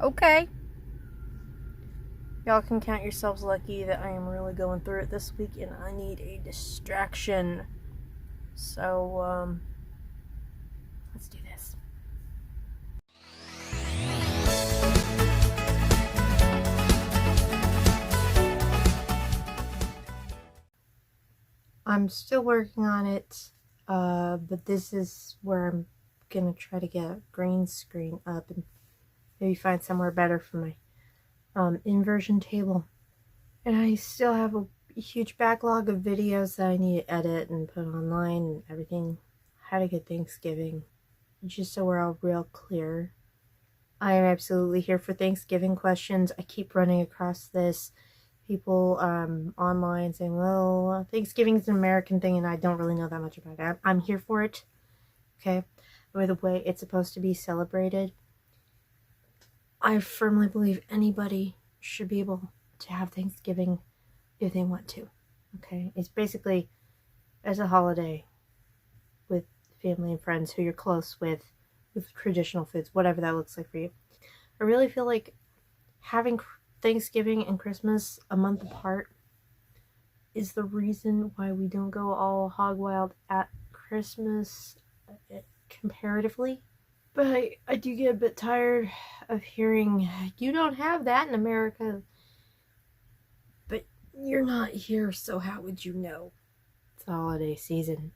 Okay. Y'all can count yourselves lucky that I am really going through it this week and I need a distraction. So, let's do this. I'm still working on it, but this is where I'm gonna try to get a green screen up and maybe find somewhere better for my inversion table. And I still have a huge backlog of videos that I need to edit and put online and everything. How to get Thanksgiving, just so we're all real clear. I am absolutely here for Thanksgiving questions. I keep running across this. People online saying, well, Thanksgiving's an American thing and I don't really know that much about it. I'm here for it, okay? By the way it's supposed to be celebrated. I firmly believe anybody should be able to have Thanksgiving if they want to, okay? It's basically as a holiday with family and friends who you're close with traditional foods, whatever that looks like for you. I really feel like having Thanksgiving and Christmas a month apart is the reason why we don't go all hog wild at Christmas comparatively. But I do get a bit tired of hearing, you don't have that in America. But you're not here, so how would you know? It's the holiday season.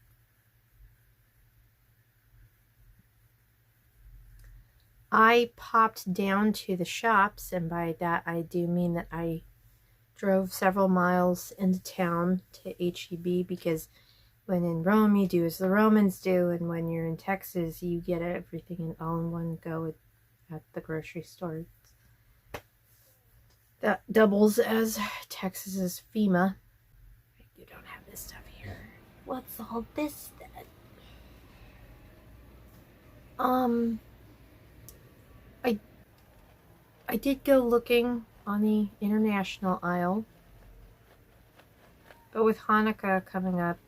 I popped down to the shops, and by that I do mean that I drove several miles into town to HEB, because when in Rome you do as the Romans do, and when you're in Texas you get everything all in one go at the grocery store. That doubles as Texas's FEMA. You don't have this stuff here. What's all this then? I did go looking on the international aisle, but with Hanukkah coming up,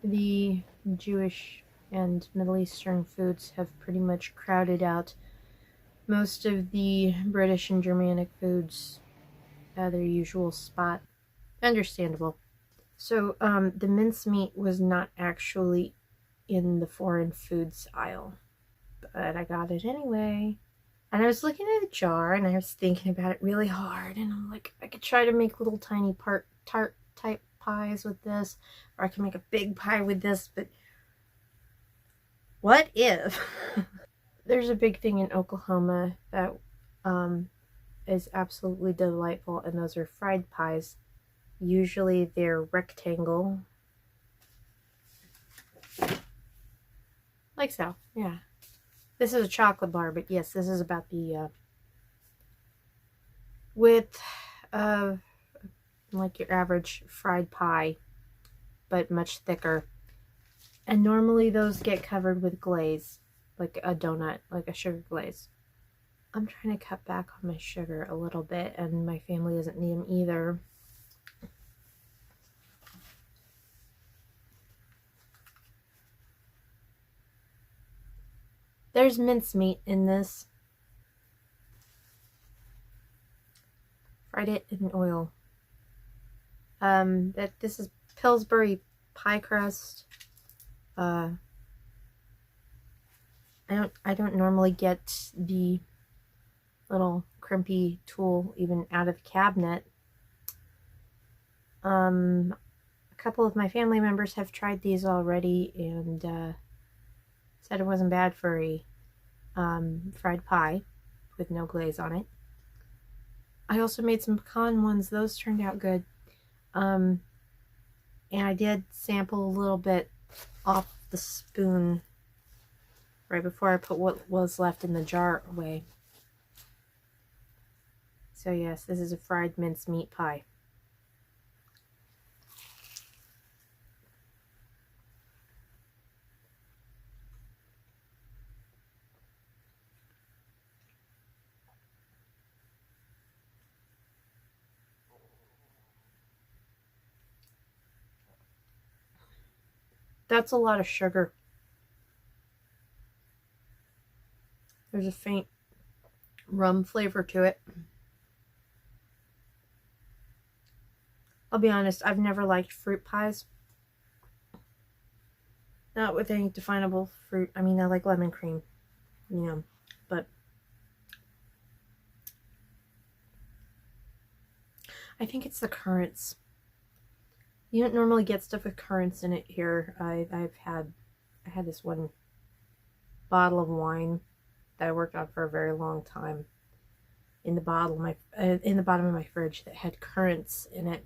the Jewish and Middle Eastern foods have pretty much crowded out most of the British and Germanic foods at their usual spot. Understandable. So the mincemeat was not actually in the foreign foods aisle, but I got it anyway. And I was looking at a jar and I was thinking about it really hard, and I'm like, I could try to make little tiny tart type pies with this, or I can make a big pie with this, but what if? There's a big thing in Oklahoma that is absolutely delightful, and those are fried pies. Usually they're rectangle. Like so, yeah. This is a chocolate bar, but yes, this is about the width of like your average fried pie, but much thicker. And normally those get covered with glaze, like a donut, like a sugar glaze. I'm trying to cut back on my sugar a little bit, and my family doesn't need them either. There's mincemeat in this. Fried it in oil. This is Pillsbury pie crust. I don't normally get the little crimpy tool even out of the cabinet. A couple of my family members have tried these already and said it wasn't bad for a fried pie with no glaze on it. I also made some pecan ones. Those turned out good. And I did sample a little bit off the spoon right before I put what was left in the jar away. So yes, this is a fried mincemeat pie. That's a lot of sugar. There's a faint rum flavor to it. I'll be honest, I've never liked fruit pies. Not with any definable fruit. I mean, I like lemon cream, you know, but I think it's the currants. You don't normally get stuff with currants in it here. I had this one bottle of wine that I worked on for a very long time in the bottom of my fridge that had currants in it.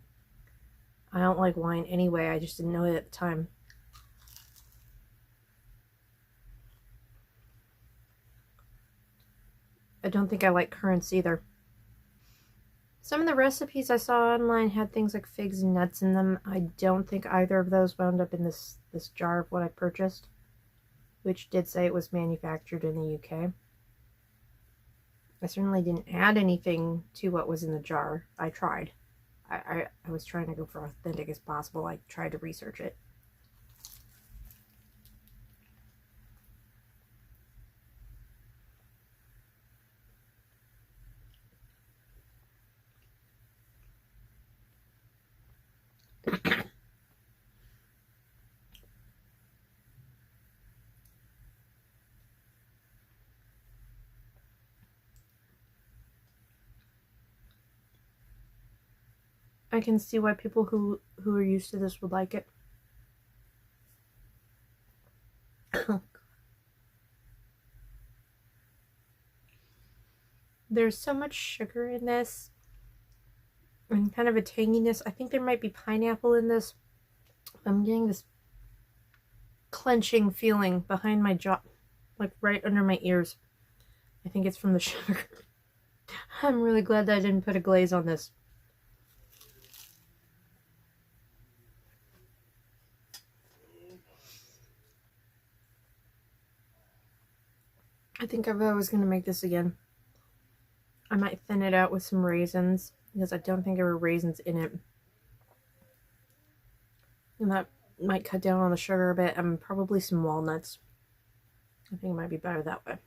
I don't like wine anyway. I just didn't know it at the time. I don't think I like currants either. Some of the recipes I saw online had things like figs and nuts in them. I don't think either of those wound up in this jar of what I purchased, which did say it was manufactured in the UK. I certainly didn't add anything to what was in the jar. I tried. I was trying to go for authentic as possible. I tried to research it. I can see why people who are used to this would like it. There's so much sugar in this and kind of a tanginess. I think there might be pineapple in this. I'm getting this clenching feeling behind my jaw, like right under my ears. I think it's from the sugar. I'm really glad that I didn't put a glaze on this. I think if I was going to make this again, I might thin it out with some raisins, because I don't think there were raisins in it. And that might cut down on the sugar a bit, and probably some walnuts. I think it might be better that way.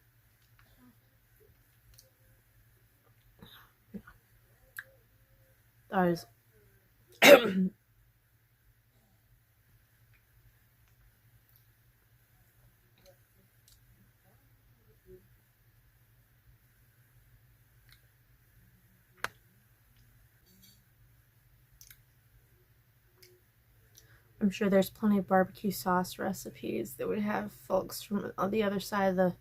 That is... I'm sure there's plenty of barbecue sauce recipes that would have folks from on the other side of the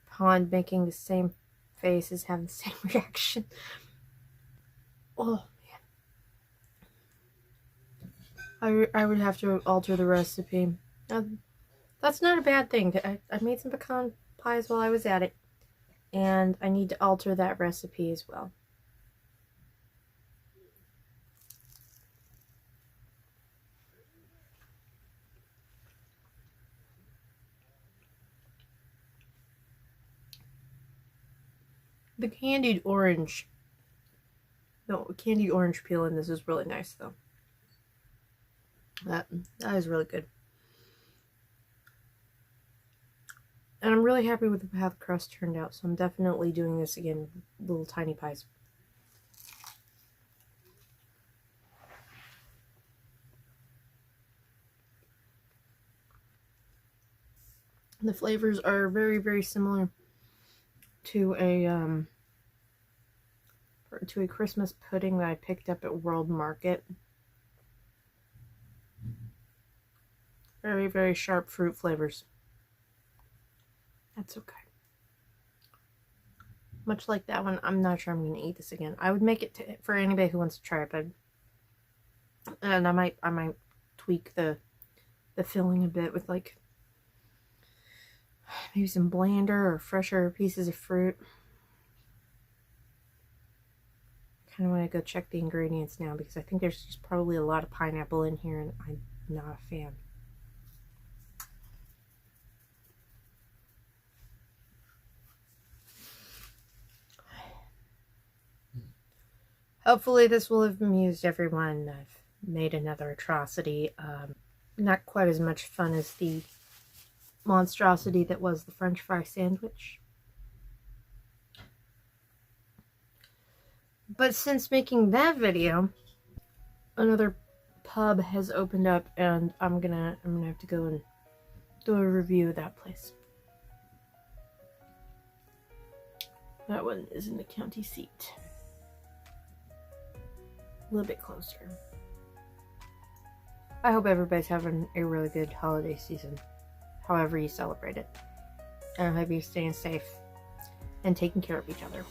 pond making the same faces, having the same reaction. Oh man, I would have to alter the recipe. That's not a bad thing. I made some pecan pies while I was at it, and I need to alter that recipe as well. The candied orange peel in this is really nice though. That is really good. And I'm really happy with how the crust turned out, so I'm definitely doing this again with little tiny pies. The flavors are very, very similar to a Christmas pudding that I picked up at World Market. Very, very sharp fruit flavors. That's okay. Much like that one, I'm not sure I'm going to eat this again. I would make it for anybody who wants to try it, but and I might tweak the filling a bit with like maybe some blander or fresher pieces of fruit. Kind of want to go check the ingredients now because I think there's just probably a lot of pineapple in here and I'm not a fan. Hopefully this will have amused everyone. I've made another atrocity. Not quite as much fun as the monstrosity that was the French fry sandwich. But since making that video, another pub has opened up, and I'm gonna have to go and do a review of that place. That one is in the county seat. A little bit closer. I hope everybody's having a really good holiday season, however you celebrate it. And I hope you're staying safe and taking care of each other.